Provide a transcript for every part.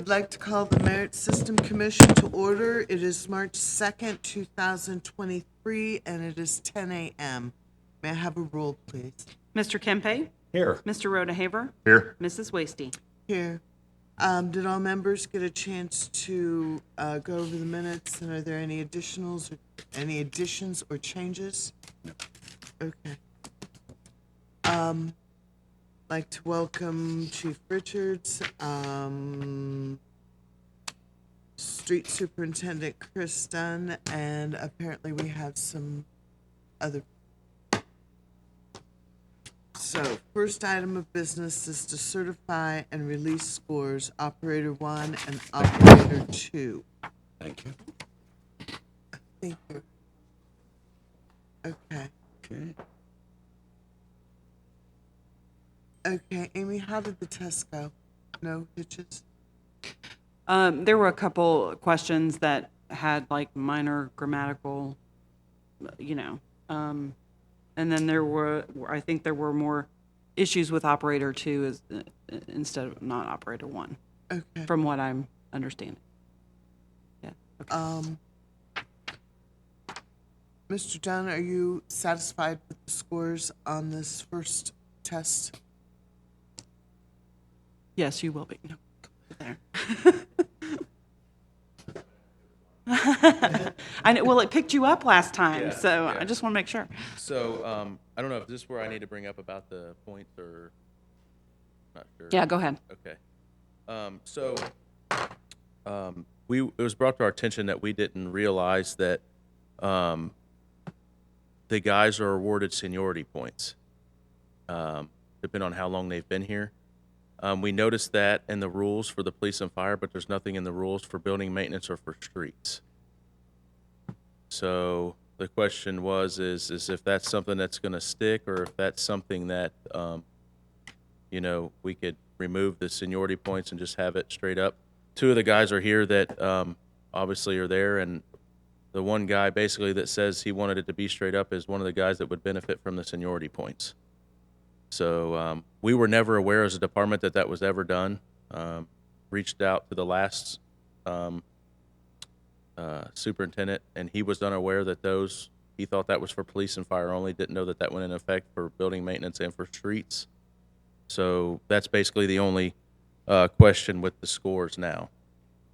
would like to call the Merit System Commission to order. It is March 2nd, 2023, and it is 10 a.m. May I have a roll, please? Mr. Kempe? Here. Mr. Rodehaver? Here. Mrs. Wasty? Here. Did all members get a chance to go over the minutes, and are there any additions or changes? No. Okay. Like to welcome Chief Richards, Street Superintendent Chris Dunn, and apparently we have some other. So, first item of business is to certify and release scores, Operator 1 and Operator 2. Thank you. Thank you. Okay. Okay. Okay, Amy, how did the test go? No hitches? There were a couple questions that had like minor grammatical, and then I think there were more issues with operator 2 instead of not operator 1, Okay. from what I'm understanding. Yeah. Okay. Mr. Dunn, are you satisfied with the scores on this first test? Yes, you will be. No, there. I know. Well, it picked you up last time, Yeah, so yeah. I just want to make sure. So, I don't know if this is where I need to bring up about the points or, not sure. Yeah, go ahead. Okay. It was brought to our attention that we didn't realize that, the guys are awarded seniority points, depending on how long they've been here. We noticed that in the rules for the police and fire, but there's nothing in the rules for building maintenance or for streets. So the question is if that's something that's going to stick, or if that's something that, we could remove the seniority points and just have it straight up. Two of the guys are here that obviously are there, and the one guy basically that says he wanted it to be straight up is one of the guys that would benefit from the seniority points. So we were never aware as a department that was ever done. Reached out to the last superintendent, and he was unaware that he thought that was for police and fire only, didn't know that went in effect for building maintenance and for streets. So that's basically the only question with the scores now,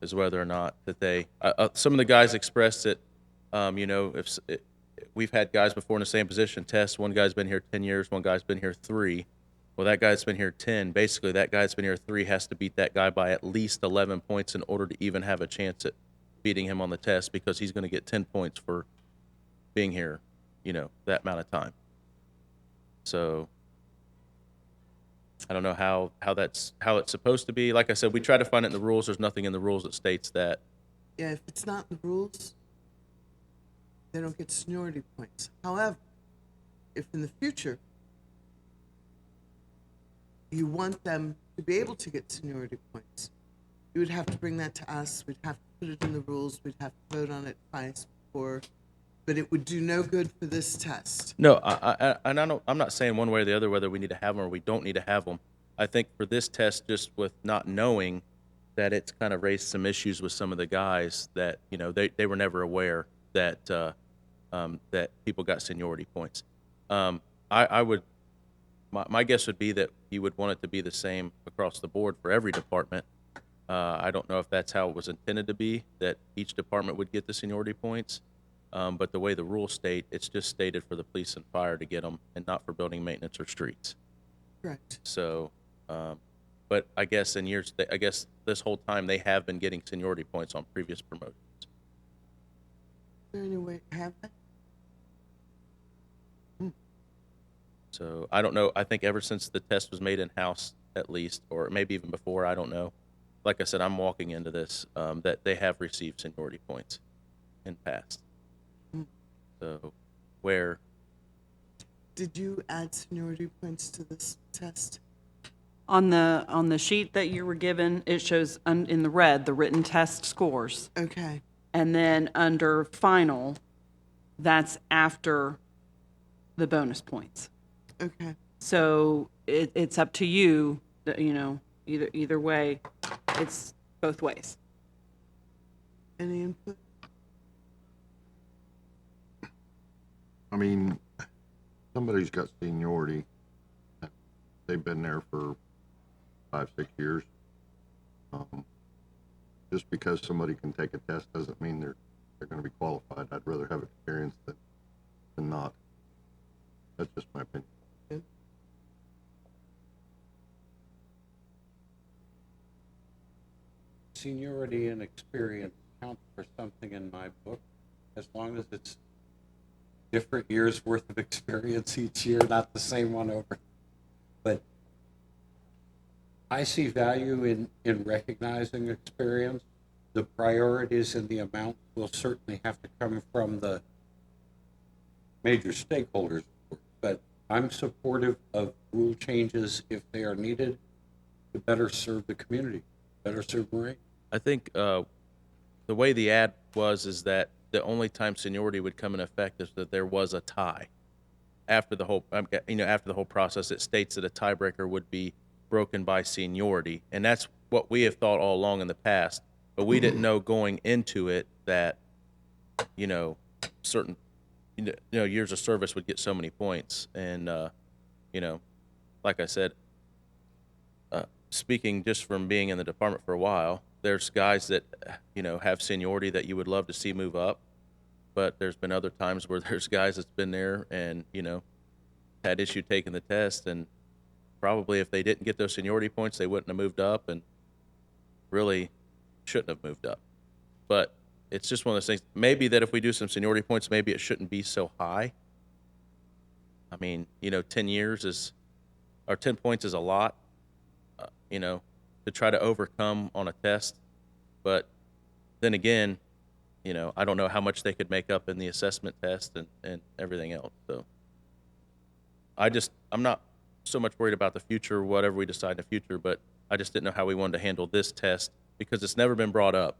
is whether or not that some of the guys expressed it, we've had guys before in the same position test. One guy's been here 10 years, one guy's been here 3. Well, that guy's been here 10. Basically, that guy's been here 3 has to beat that guy by at least 11 points in order to even have a chance at beating him on the test, because he's going to get 10 points for being here, that amount of time. So I don't know how it's supposed to be. Like I said, we try to find it in the rules. There's nothing in the rules that states that. Yeah, if it's not in the rules, they don't get seniority points. However, if in the future you want them to be able to get seniority points, you would have to bring that to us. We'd have to put it in the rules. We'd have to vote on it twice before, but it would do no good for this test. No, I'm not saying one way or the other whether we need to have them or we don't need to have them. I think for this test, just with not knowing, that it's kind of raised some issues with some of the guys that, they were never aware that that people got seniority points. My guess would be that you would want it to be the same across the board for every department. I don't know if that's how it was intended to be, that each department would get the seniority points. But the way the rules state, it's just stated for the police and fire to get them, and not for building maintenance or streets. Correct. So, but I guess this whole time they have been getting seniority points on previous promotions. Is there any way to have that? So I don't know. I think ever since the test was made in-house, at least, or maybe even before, I don't know. Like I said, I'm walking into this, that they have received seniority points in past. So where, Did you add seniority points to this test? On the sheet that you were given, it shows in the red the written test scores, Okay. and then under final, that's after the bonus points. Okay. So it's up to you, either way. both ways. Any input? I mean, somebody's got seniority. They've been there for 5, 6 years. Just because somebody can take a test doesn't mean they're going to be qualified. I'd rather have experience than not. That's just my opinion. Seniority and experience count for something in my book, as long as it's different years worth of experience each year, not the same one over. But I see value in recognizing experience. The priorities and the amount will certainly have to come from the major stakeholders, of course, but I'm supportive of rule changes if they are needed to better serve the community, better serve Marine. I think the way the ad was is that the only time seniority would come in effect is that there was a tie. After the whole, after the whole process, it states that a tiebreaker would be broken by seniority, and that's what we have thought all along in the past. But we didn't know going into it that, certain, years of service would get so many points, and like I said, speaking just from being in the department for a while, there's guys that, have seniority that you would love to see move up, but there's been other times where there's guys that's been there and, had issue taking the test, and probably if they didn't get those seniority points, they wouldn't have moved up and really shouldn't have moved up. But it's just one of those things. Maybe that if we do some seniority points, maybe it shouldn't be so high. I mean, 10 years is, or 10 points is a lot, to try to overcome on a test. But then again, I don't know how much they could make up in the assessment test and everything else. So I'm not so much worried about the future, whatever we decide in the future, but I just didn't know how we wanted to handle this test because it's never been brought up.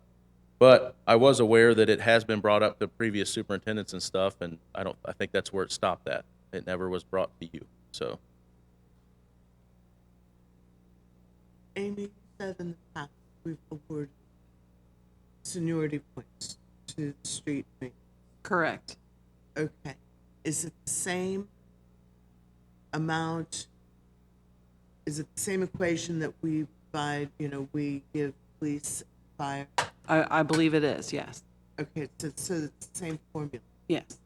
But I was aware that it has been brought up to previous superintendents and stuff, and I think that's where it stopped at. It never was brought to you. So Amy said in the past, we've awarded seniority points to the street maintenance. Correct. Okay. Is it the same amount? Is it the same equation that we provide, we give police, fire? I believe it is, yes. Okay, so it's the same formula. Yes.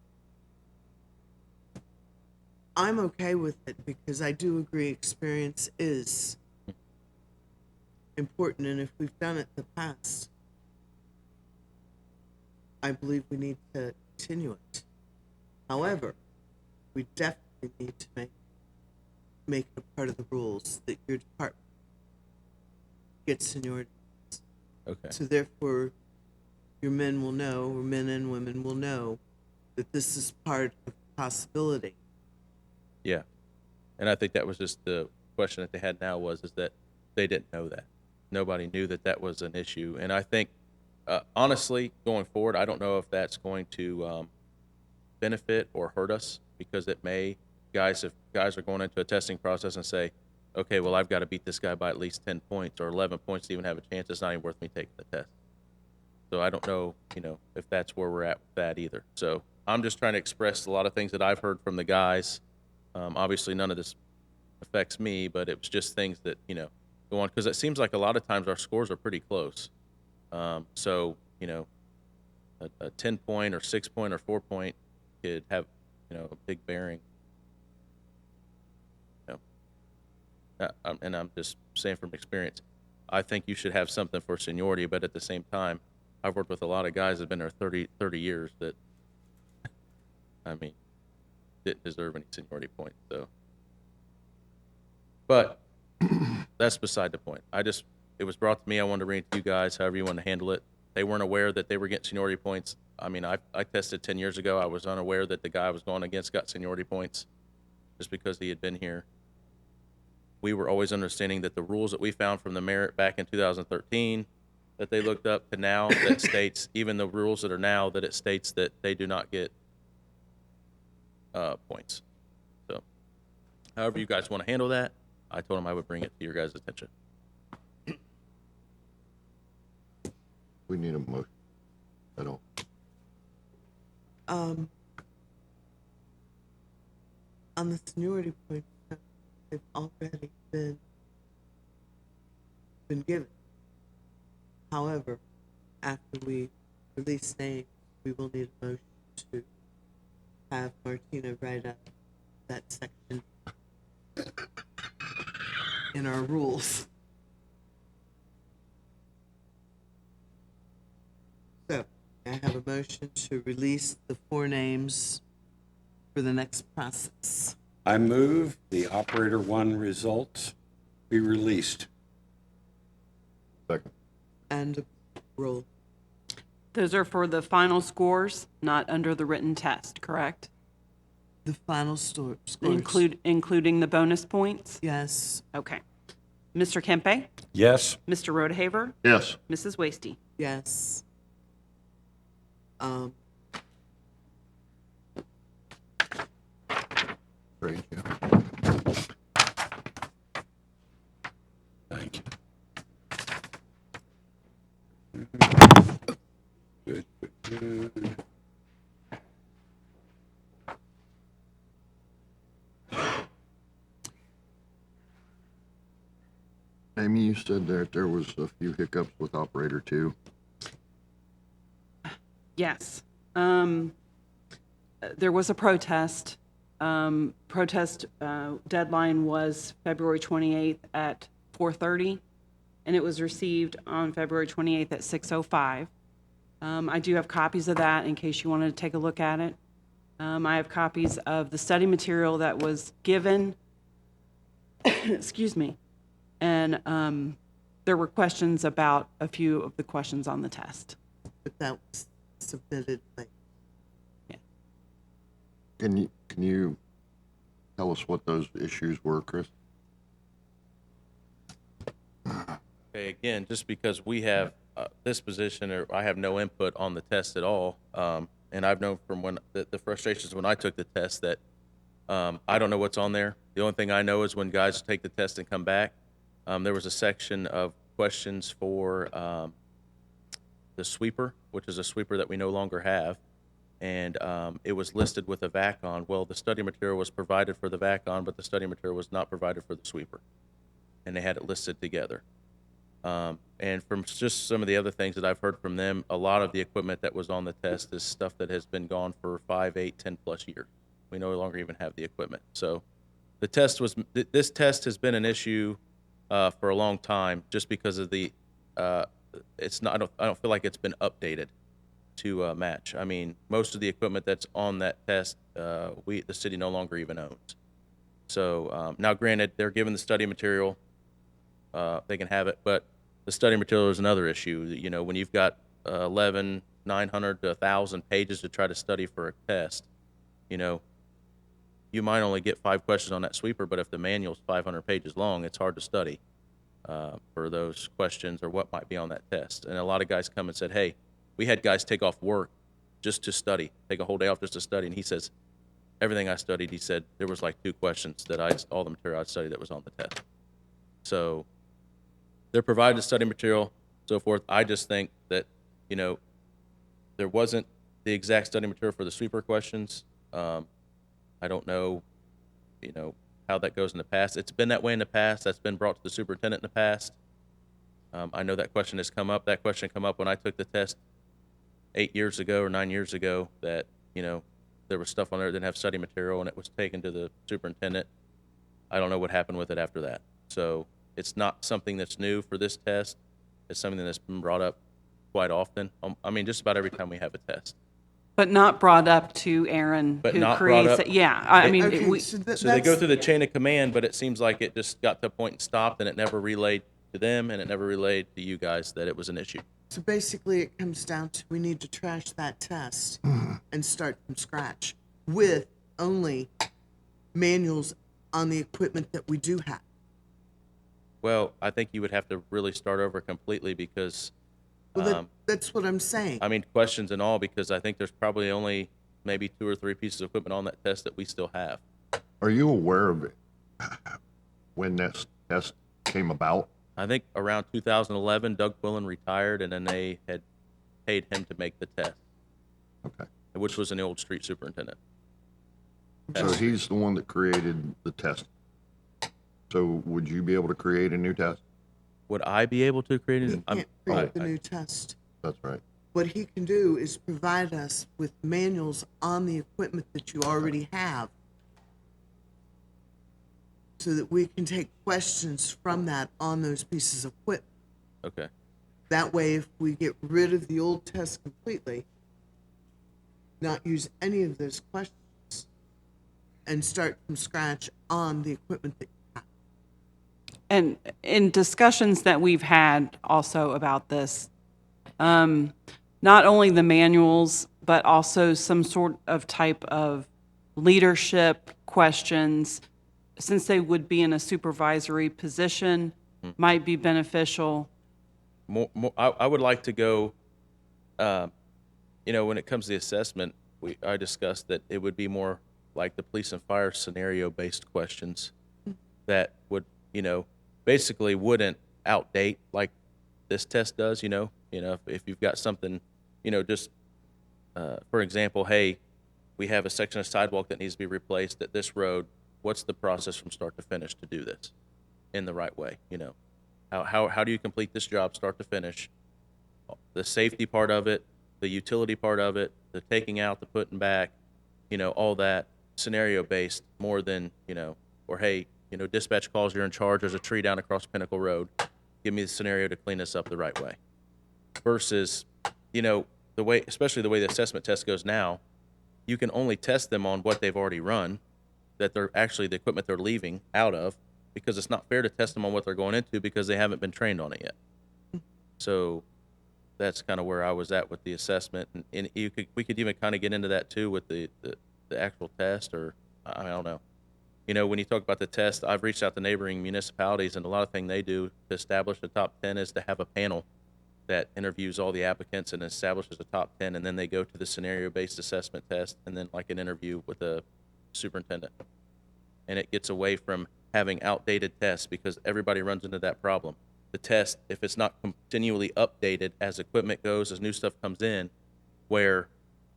I'm okay with it because I do agree experience is important, and if we've done it in the past, I believe we need to continue it. However, we definitely need to make it a part of the rules that your department gets seniority. okay. So therefore, your men will know, or men and women will know, that this is part of the possibility. Yeah. And I think that was just the question that they had now is that they didn't know that. Nobody knew that was an issue. And I think, honestly, going forward, I don't know if that's going to benefit or hurt us because it may, if guys are going into a testing process and say, okay, well, I've got to beat this guy by at least 10 points or 11 points to even have a chance, it's not even worth me taking the test. So I don't know, if that's where we're at with that either. So I'm just trying to express a lot of things that I've heard from the guys. Obviously, none of this affects me, but it was just things that, go on. Because it seems like a lot of times our scores are pretty close. So, a 10-point or 6-point or 4-point could have, a big bearing. And I'm just saying from experience, I think you should have something for seniority, but at the same time, I've worked with a lot of guys that have been there 30 years that, didn't deserve any seniority points. So, but that's beside the point. It was brought to me. I wanted to bring it to you guys, however you want to handle it. They weren't aware that they were getting seniority points. I tested 10 years ago. I was unaware that the guy I was going against got seniority points just because he had been here. We were always understanding that the rules that we found from the merit back in 2013 that they looked up to now that states, even the rules that are now, that it states that they do not get points. So however you guys want to handle that, I told them I would bring it to your guys' attention. We need a motion. I don't, On the seniority point, they've already been given. However, after we release names, we will need a motion to have Martina write up that section in our rules. So, I have a motion to release the 4 names for the next process. I move the operator 1 results be released. second. And roll. Those are for the final scores, not under the written test, correct? The final scores. Including the bonus points? Yes, Okay. Mr. Kempe? Yes. Mr. Rodehaver? Yes. Mrs. Wasty? yes. Great, yeah. Thank you. Good, good, good. Amy, you said that there was a few hiccups with operator 2. Yes. There was a protest. Protest deadline was February 28th at 4:30, and it was received on February 28th at 6:05. I do have copies of that in case you wanted to take a look at it. I have copies of the study material that was given. Excuse me. And there were questions about a few of the questions on the test. But that was submitted late. Can you tell us what those issues were, Chris? Okay, again, just because we have this position, or I have no input on the test at all, and I've known from when the frustrations when I took the test that I don't know what's on there. The only thing I know is when guys take the test and come back, there was a section of questions for the sweeper, which is a sweeper that we no longer have, and it was listed with a VAC-on. Well, the study material was provided for the VAC-on, but the study material was not provided for the sweeper, and they had it listed together. And from just some of the other things that I've heard from them, a lot of the equipment that was on the test is stuff that has been gone for 5, 8, 10 plus years. We no longer even have the equipment. So the test was, this test has been an issue for a long time just because of the, it's not, I don't feel like it's been updated to match. I mean, most of the equipment that's on that test, the city no longer even owns. So now granted, they're given the study material, they can have it, but the study material is another issue. You know, when you've got 900 to 1,000 pages to try to study for a test, you know, you might only get 5 questions on that sweeper, but if the manual's 500 pages long, it's hard to study for those questions or what might be on that test. And a lot of guys come and said, hey, we had guys take off work just to study, take a whole day off just to study. And he says, everything I studied, he said, there was like 2 questions that all the material I studied that was on the test. So they're provided the study material, so forth. I just think that, you know, there wasn't the exact study material for the sweeper questions. I don't know, you know, how that goes in the past. It's been that way in the past. That's been brought to the superintendent in the past. I know that question has come up. That question came up when I took the test 8 years ago or 9 years ago that, you know, there was stuff on there that didn't have study material and it was taken to the superintendent. I don't know what happened with it after that. So it's not something that's new for this test. It's something that's been brought up quite often. I mean, just about every time we have a test. But not brought up to Aaron, But who not brought creates up- it. Yeah, I mean, Okay, So they go through the chain of command, but it seems like it just got to a point and stopped, and it never relayed to them, and it never relayed to you guys that it was an issue. So basically, it comes down to we need to trash that test and start from scratch with only manuals on the equipment that we do have. Well, I think you would have to really start over completely because, Well, that's what I'm saying. I mean, questions and all, because I think there's probably only maybe 2 or 3 pieces of equipment on that test that we still have. Are you aware of it when this test came about? I think around 2011, Doug Quillen retired, and then they had paid him to make the test, Okay. which was an old street superintendent. So he's the one that created the test. So would you be able to create a new test? Would I be able to create He it? can't create the new test. That's right. What he can do is provide us with manuals on the equipment that you already have, so that we can take questions from that on those pieces of equipment. Okay. That way, if we get rid of the old test completely, not use any of those questions, and start from scratch on the equipment that you have. And in discussions that we've had also about this, not only the manuals, but also some sort of type of leadership questions, since they would be in a supervisory position, might be beneficial. I would like to go, when it comes to the assessment, I discussed that it would be more like the police and fire scenario-based questions that would, basically wouldn't outdate like this test does, if you've got something, just, for example, hey, we have a section of sidewalk that needs to be replaced at this road. What's the process from start to finish to do this in the right way? How do you complete this job start to finish? The safety part of it, the utility part of it, the taking out, the putting back, all that scenario based more than, or hey, dispatch calls, you're in charge, there's a tree down across Pinnacle Road. Give me the scenario to clean this up the right way. Versus, the way, especially the way the assessment test goes now, you can only test them on what they've already run, that they're actually the equipment they're leaving out of, because it's not fair to test them on what they're going into because they haven't been trained on it yet. So that's kind of where I was at with the assessment, and we could even kind of get into that too with the actual test, or I don't know. When you talk about the test, I've reached out to neighboring municipalities, and a lot of thing they do to establish the top 10 is to have a panel that interviews all the applicants and establishes a top 10, and then they go to the scenario-based assessment test, and then like an interview with the superintendent. And it gets away from having outdated tests, because everybody runs into that problem. The test, if it's not continually updated as equipment goes, as new stuff comes in, where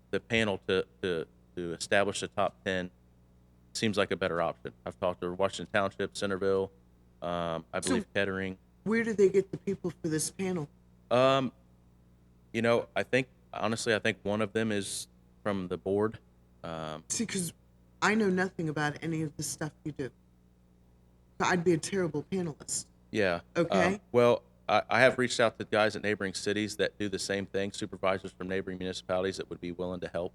the panel to establish the top 10 seems like a better option. I've talked to Washington Township, Centerville, I believe Kettering. Where do they get the people for this panel? I think one of them is from the board. See, because I know nothing about any of the stuff you do. So I'd be a terrible panelist. Yeah. Okay. Well, I have reached out to guys at neighboring cities that do the same thing, supervisors from neighboring municipalities that would be willing to help.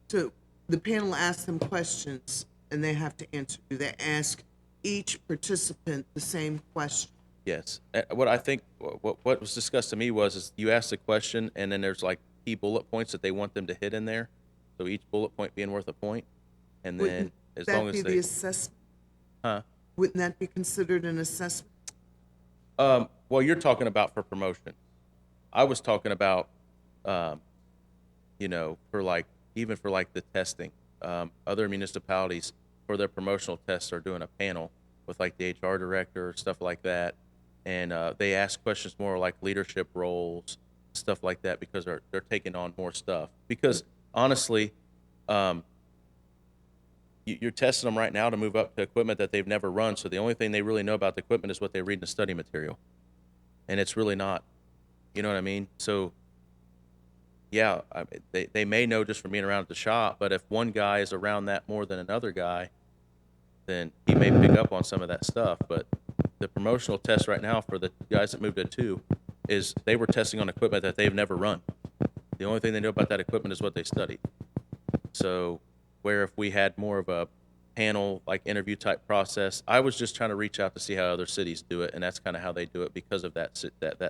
So the panel asks them questions, and they have to answer. Do they ask each participant the same question? Yes. What I think, what was discussed to me is you ask the question, and then there's like key bullet points that they want them to hit in there. So each bullet point being worth a point. And then Wouldn't as that long be as the they, assessment? huh? Wouldn't that be considered an assessment? Well, you're talking about for promotion. I was talking about, for like, even for like the testing. Other municipalities for their promotional tests are doing a panel with like the HR director, stuff like that. And they ask questions more like leadership roles, stuff like that, because they're taking on more stuff. Because honestly, you're testing them right now to move up to equipment that they've never run. So the only thing they really know about the equipment is what they read in the study material. And it's really not, you know what I mean? So yeah, they may know just from being around at the shop, but if one guy is around that more than another guy, then he may pick up on some of that stuff. But the promotional test right now for the guys that moved to 2 is they were testing on equipment that they've never run. The only thing they know about that equipment is what they studied. So where if we had more of a panel, like interview type process, I was just trying to reach out to see how other cities do it, and that's kind of how they do it because of that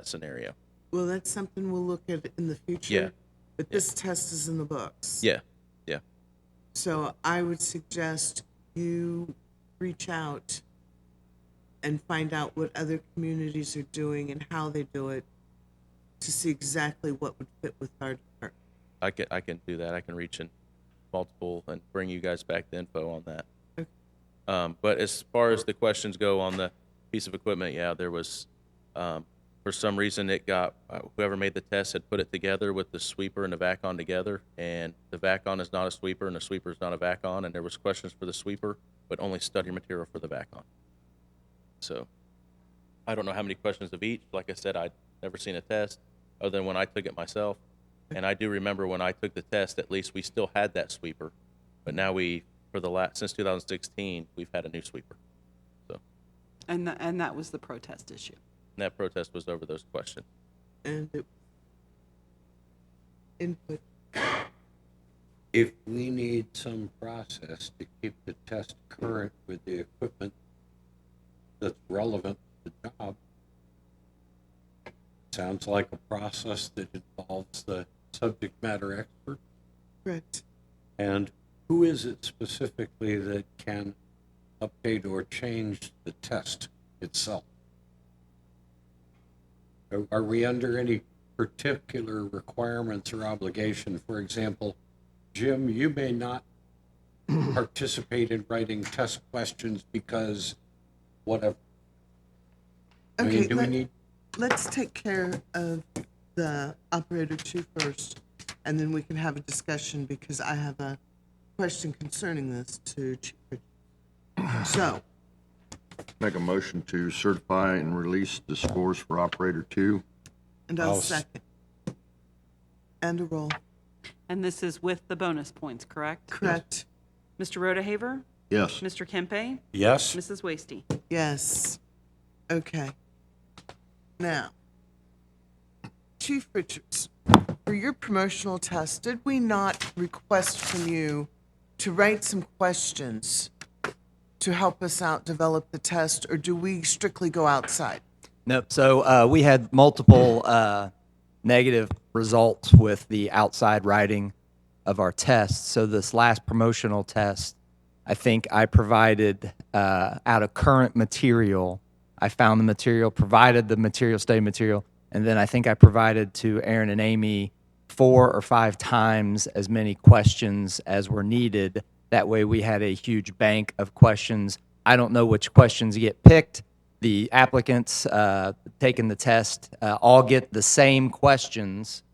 scenario. Well, that's something we'll look at in the future. Yeah. But this test is in the books. Yeah. So I would suggest you reach out and find out what other communities are doing and how they do it, to see exactly what would fit with our department. I can do that. I can reach in multiple and bring you guys back the info on that. Okay. But as far as the questions go on the piece of equipment, yeah, there was for some reason it got, whoever made the test had put it together with the sweeper and the VAC-on together, and the VAC-on is not a sweeper and the sweeper is not a VAC-on, and there was questions for the sweeper, but only study material for the VAC-on. So I don't know how many questions of each. Like I said, I'd never seen a test other than when I took it myself. And I do remember when I took the test, at least we still had that sweeper. But now since 2016, we've had a new sweeper. So, And that was the protest issue. and that protest was over those questions. And it, input. If we need some process to keep the test current with the equipment that's relevant to the job, sounds like a process that involves the subject matter expert. Correct. And who is it specifically that can update or change the test itself? Are we under any particular requirements or obligation? For example, Jim, you may not participate in writing test questions because whatever. I mean, Okay, do we need? let's take care of the operator two first, and then we can have a discussion, because I have a question concerning this to Chief Richards. So, Make a motion to certify and release the scores for operator 2. and I'll I'll s- second. And a roll. And this is with the bonus points, correct? Correct. Mr. Rodehaver? Yes. Mr. Kempe? Yes. Mrs. Wasty? Yes. Okay. Now, Chief Richards, for your promotional test, did we not request from you to write some questions to help us out develop the test, or do we strictly go outside? Nope. So we had multiple negative results with the outside writing of our tests. So this last promotional test, I think I provided out of current material. I found the material, provided the material, study material, and then I think I provided to Aaron and Amy 4 or 5 times as many questions as were needed. That way we had a huge bank of questions. I don't know which questions get picked. The applicants taking the test all get the same questions.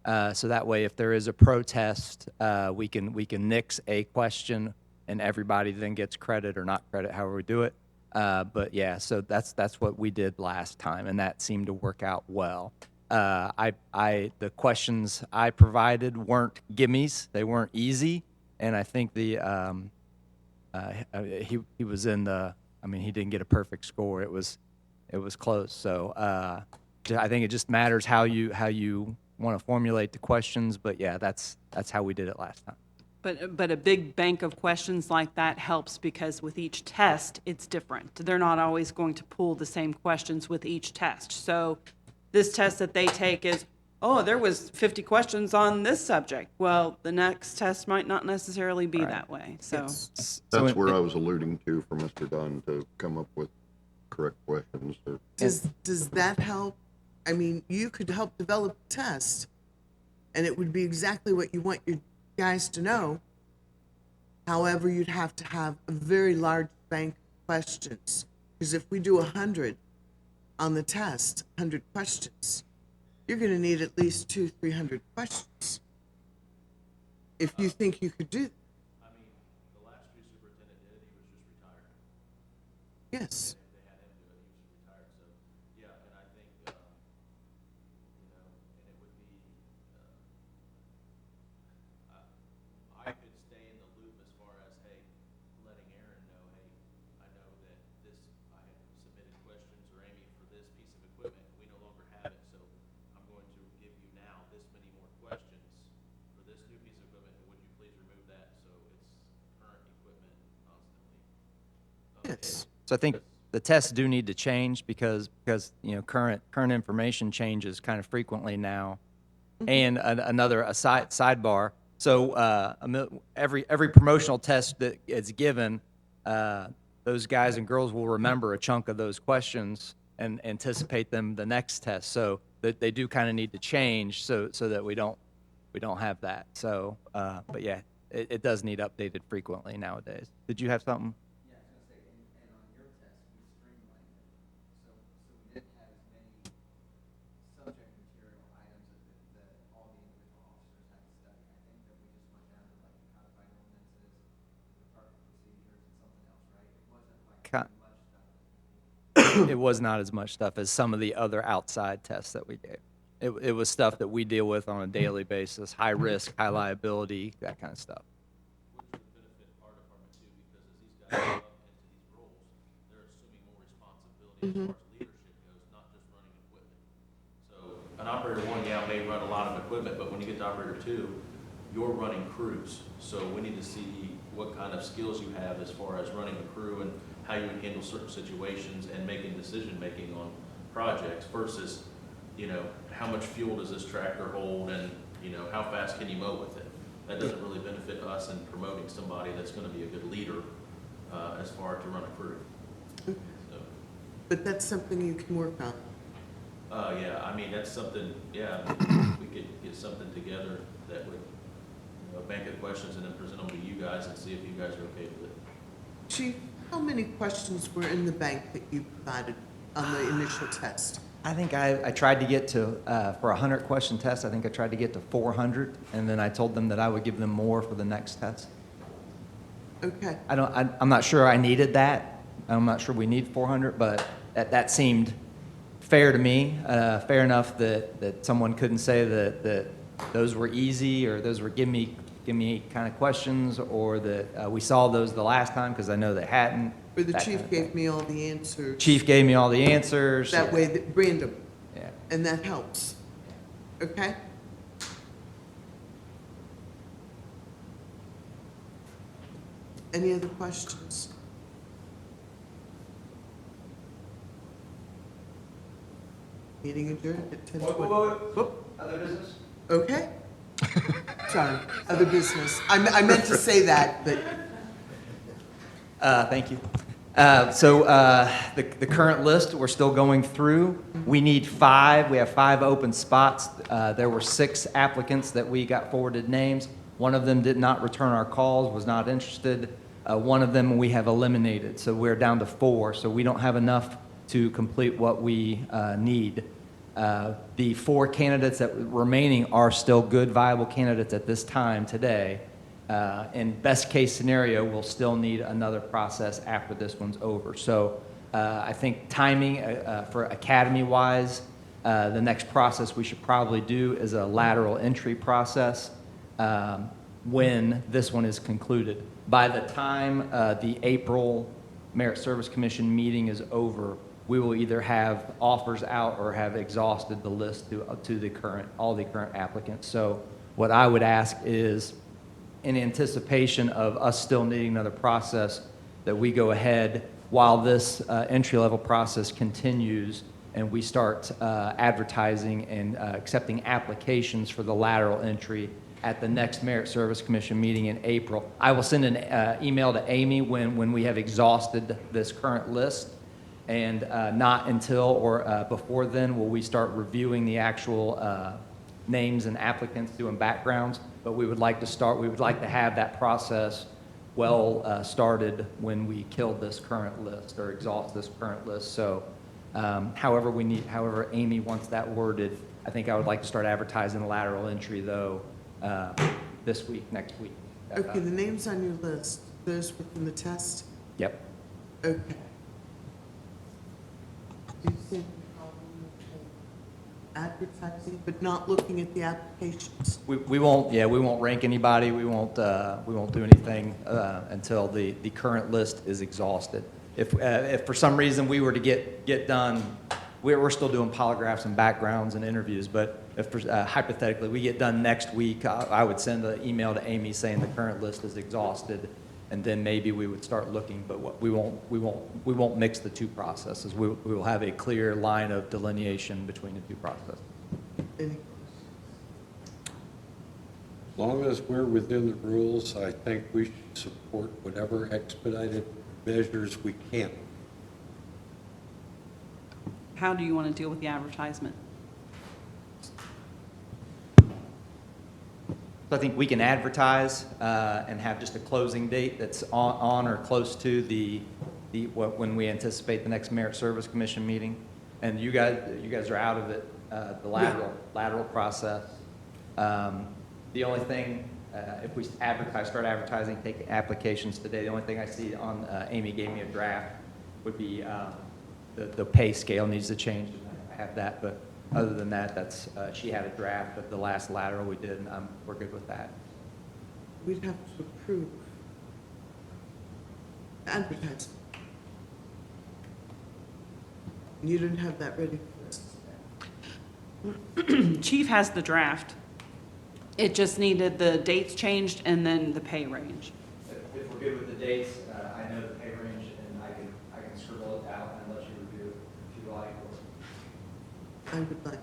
So that way, if there is a protest, we can nix a question, and everybody then gets credit or not credit, however we do it. But yeah, so that's what we did last time, and that seemed to work out well. The questions I provided weren't gimmies; they weren't easy, and I think he was in the. I mean, he didn't get a perfect score. It was close. So I think it just matters how you want to formulate the questions. But yeah, that's how we did it last time. But a big bank of questions like that helps, because with each test, it's different. They're not always going to pull the same questions with each test. So this test that they take is, oh, there was 50 questions on this subject. Well, the next test might not necessarily be that way. So Yes. That's where I was alluding to for Mr. Dunn to come up with correct questions. Or Does that help? I mean, you could help develop a test, and it would be exactly what you want your guys to know. However, you'd have to have a very large bank of questions, because if we do 100 on the test, 100 questions, you're going to need at least 200-300 questions if you think you could do that. I mean, the last two superintendent did, he was just retiring. Yes. They had him do it, he was retired, so, yeah, and I think, you know, and it would be, I could stay in the loop as far as, hey, letting Aaron know, hey, I know that this, I had submitted questions, or Amy, for this piece of equipment, we no longer have it, so I'm going to give you now this many more questions for this new piece of equipment, and would you please remove that, so it's current equipment constantly. Yes. So I think the tests do need to change because current information changes kind of frequently now. And another sidebar. So every promotional test that is given, those guys and girls will remember a chunk of those questions and anticipate them the next test. So that they do kind of need to change so that we don't have that. So but yeah, it does need updated frequently nowadays. Did you have something? Yeah, I was gonna say, and on your test, we streamlined it. So we didn't have as many it was not as much stuff as some of the other outside tests that we gave. It was stuff that we deal with on a daily basis, high risk, high liability, that kind of stuff. Which would benefit our department too, because as these guys go up into these roles, they're assuming more responsibility as far as leadership goes, not just running equipment. So an operator one, yeah, may run a lot of equipment, but when you get to operator two, you're running crews. So we need to see what kind of skills you have as far as running a crew and how you would handle certain situations and making decision-making on projects versus, you know, how much fuel does this tractor hold and, you know, how fast can you mow with it? That doesn't really benefit us in promoting somebody that's gonna be a good leader, as far to run a crew. So, But that's something you can work on. yeah, I mean, that's something, yeah, we could get something together that would, you know, bank of questions and then present them to you guys and see if you guys are okay with it. Chief, how many questions were in the bank that you provided on the initial test? I think I tried to get to, for a 100-question test, I think I tried to get to 400, and then I told them that I would give them more for the next test. Okay, I'm not sure I needed that. I'm not sure we need 400, but that seemed fair to me, fair enough that someone couldn't say that those were easy or those were give me kind of questions, or that we saw those the last time, because I know they hadn't. where the that chief kind of thing. gave me all the answers. Chief gave me all the answers. That way, random, Yeah. and that helps. Okay? Any other questions? Meeting adjourned at 10:20. Other business? Okay. Sorry, other business. I meant to say that, but Thank you. So the current list, we're still going through. We need 5. We have 5 open spots. There were 6 applicants that we got forwarded names. One of them did not return our calls, was not interested. One of them we have eliminated, so we're down to 4. So we don't have enough to complete what we need. The 4 candidates that remaining are still good, viable candidates at this time today. In best case scenario, we'll still need another process after this one's over. So I think timing for academy-wise, the next process we should probably do is a lateral entry process when this one is concluded. By the time the April Merit Service Commission meeting is over, we will either have offers out or have exhausted the list to all the current applicants. So what I would ask is, in anticipation of us still needing another process, that we go ahead while this entry-level process continues and we start advertising and accepting applications for the lateral entry at the next Merit Service Commission meeting in April. I will send an email to Amy when we have exhausted this current list, and not until or before then will we start reviewing the actual names and applicants, doing backgrounds. But we would like to have that process well started when we kill this current list or exhaust this current list. So however Amy wants that worded, I think I would like to start advertising the lateral entry though this week, next week. okay, the names on your list, those were from the test? Yep. Okay. Do you see any problem with advertising, but not looking at the applications? We won't rank anybody. We won't do anything until the current list is exhausted. If for some reason we were to get done, we're still doing polygraphs and backgrounds and interviews, but if hypothetically we get done next week, I would send an email to Amy saying the current list is exhausted, and then maybe we would start looking. But we won't mix the two processes. We will have a clear line of delineation between the two processes. Any- As long as we're within the rules, I think we should support whatever expedited measures we can. How do you want to deal with the advertisement? So I think we can advertise and have just a closing date that's on or close to when we anticipate the next Merit Service Commission meeting. And you guys are out of it, the lateral process. The only thing, if we start advertising, take applications today, the only thing I see on, Amy gave me a draft, would be, the pay scale needs to change. I have that, but other than that, that's, she had a draft of the last lateral we did, and we're good with that. We'd have to approve advertising. You didn't have that ready for us. Chief has the draft. It just needed the dates changed and then the pay range. If we're good with the dates, I know the pay range, and I can scribble it out and let you review it if you like. I would like.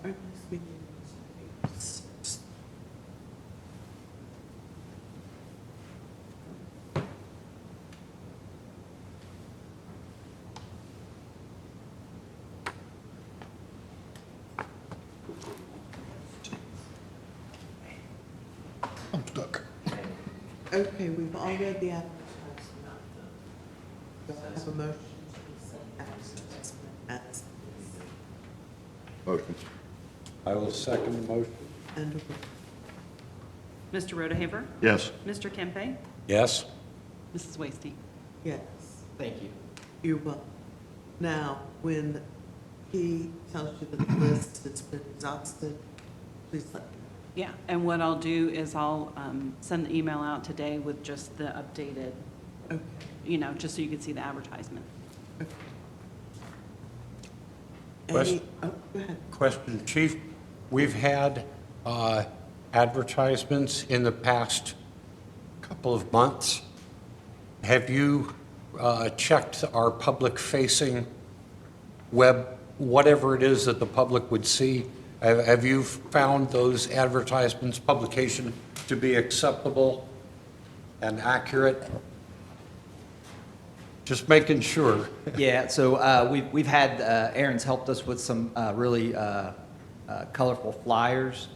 Our next meeting is April 6th. I'm stuck. Okay, we've all read the advertisement. Do I have a motion? Advertisement Motion. I will second the motion. and a Mr. Rodehaver? Yes. Mr. Kempe? Yes? Mrs. Wasty? yes. Thank you. You're welcome. Now, when he tells you that the list has been exhausted, please let me Yeah, and what I'll do is I'll send the email out today with just the updated, know. Okay. just so you can see the advertisement. Any, oh, go ahead. Question, Chief. We've had advertisements in the past couple of months. Have you checked our public-facing web, whatever it is that the public would see? Have you found those advertisements, publication, to be acceptable and accurate? Just making sure. Yeah, so we've had, Aaron's helped us with some really colorful flyers,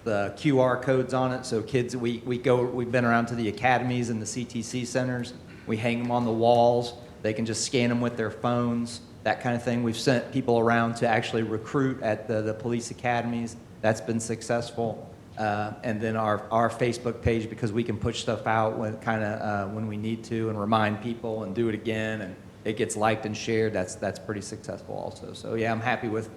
the QR codes on it, so kids, we've been around to the academies and the CTC centers, we hang them on the walls, they can just scan them with their phones, that kind of thing. We've sent people around to actually recruit at the police academies, that's been successful. And then our Facebook page, because we can push stuff out when we need to and remind people and do it again, and it gets liked and shared. That's pretty successful also. So yeah, I'm happy with.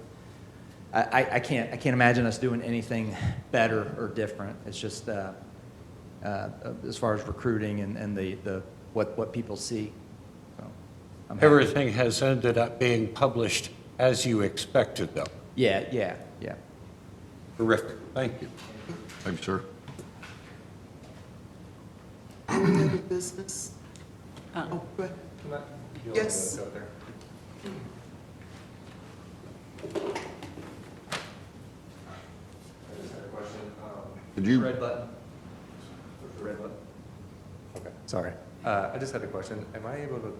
I can't imagine us doing anything better or different. It's just as far as recruiting and the what people see. So I'm happy. Everything has ended up being published as you expected, though. Yeah. Terrific. Thank you. Thank you, sir. Any other business? Oh, go ahead. Yes. Did you, Red button. Red button. Okay, sorry. I just had a question. Am I able to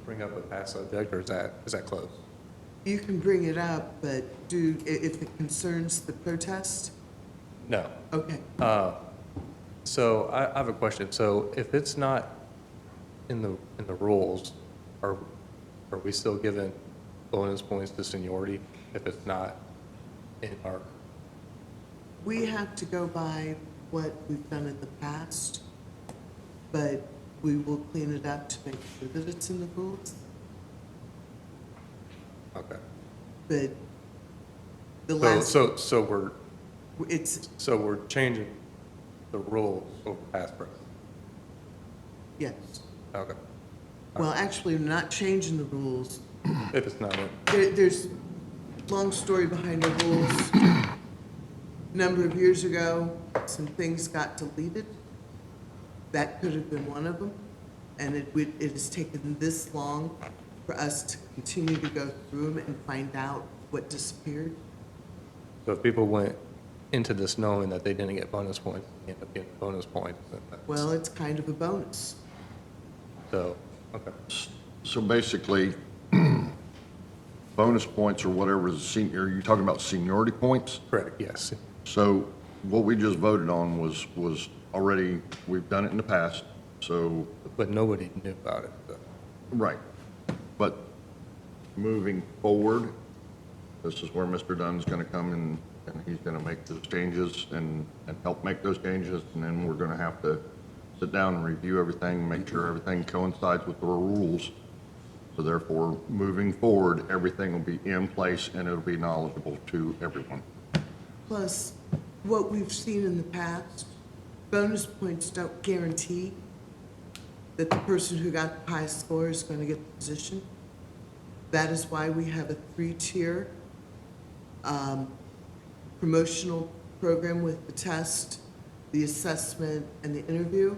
bring up a past subject, or is that closed? You can bring it up, but if it concerns the protest, No. okay. So I have a question. So if it's not in the rules, or are we still giving bonus points to seniority if it's not in our, We have to go by what we've done in the past, but we will clean it up to make sure that it's in the rules. okay. But the So, last, so we're changing the rules over past precedent. yes. Okay. Well, actually, we're not changing the rules. If it's not in, There's long story behind the rules. Number of years ago, some things got deleted. That could have been one of them. And it has taken this long for us to continue to go through them and find out what disappeared. so if people went into this knowing that they didn't get bonus points, they end up getting bonus points, then that's, Well, it's kind of a bonus. so, okay. So basically, bonus points or whatever is senior, are you talking about seniority points? Correct, yes. So what we just voted on was already, we've done it in the past, so, But nobody knew about it, so. right. But moving forward, this is where Mr. Dunn's gonna come in and he's gonna make those changes and help make those changes. And then we're gonna have to sit down and review everything, make sure everything coincides with the rules. So therefore, moving forward, everything will be in place and it'll be knowledgeable to everyone. Plus, what we've seen in the past, bonus points don't guarantee that the person who got the highest score is going to get the position. That is why we have a 3-tier promotional program with the test, the assessment, and the interview.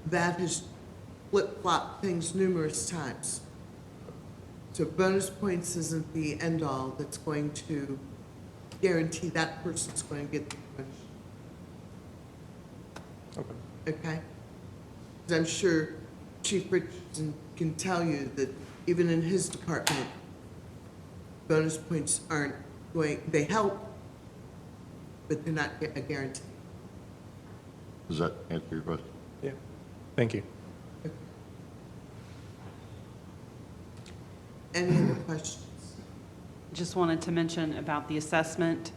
That has flip-flopped things numerous times. So bonus points isn't the end-all that's going to guarantee that person's going to get the promotion. Okay? Because I'm sure Chief Richardson can tell you that even in his department, bonus points aren't going, they help, but they're not a guarantee. Does that answer your question? Yeah, thank you. Any other questions? Just wanted to mention about the assessment.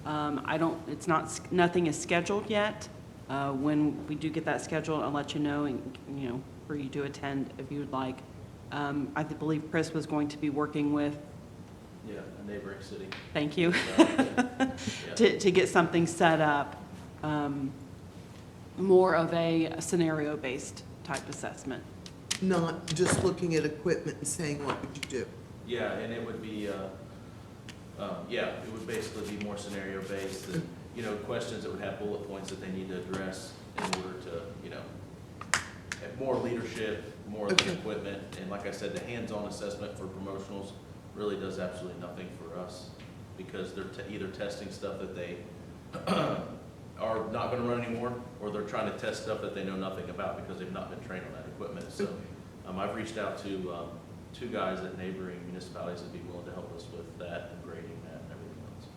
Nothing is scheduled yet. When we do get that scheduled, I'll let you know, and, you know, for you to attend if you would like. I believe Chris was going to be working with, Yeah, a neighboring city. thank you, to get something set up, more of a scenario-based type assessment. Not just looking at equipment and saying, what would you do? Yeah, and it would be, it would basically be more scenario-based and, you know, questions that would have bullet points that they need to address in order to, you know, have more leadership, more of the Okay. equipment. And like I said, the hands-on assessment for promotionals really does absolutely nothing for us because they're either testing stuff that they are not gonna run anymore, or they're trying to test stuff that they know nothing about because they've not been trained on that equipment. So, I've reached out to, 2 guys at neighboring municipalities that'd be willing to help us with that and grading that and everything else.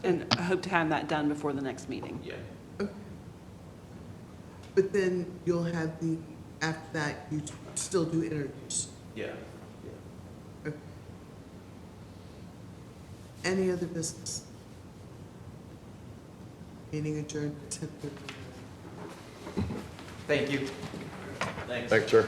And I hope to have that done before the next meeting. Yeah. Okay. But then you'll have after that, you still do interviews. Yeah. Okay. Any other business? Meeting adjourned at 10:30. Thank you. Thanks. Thanks, sir.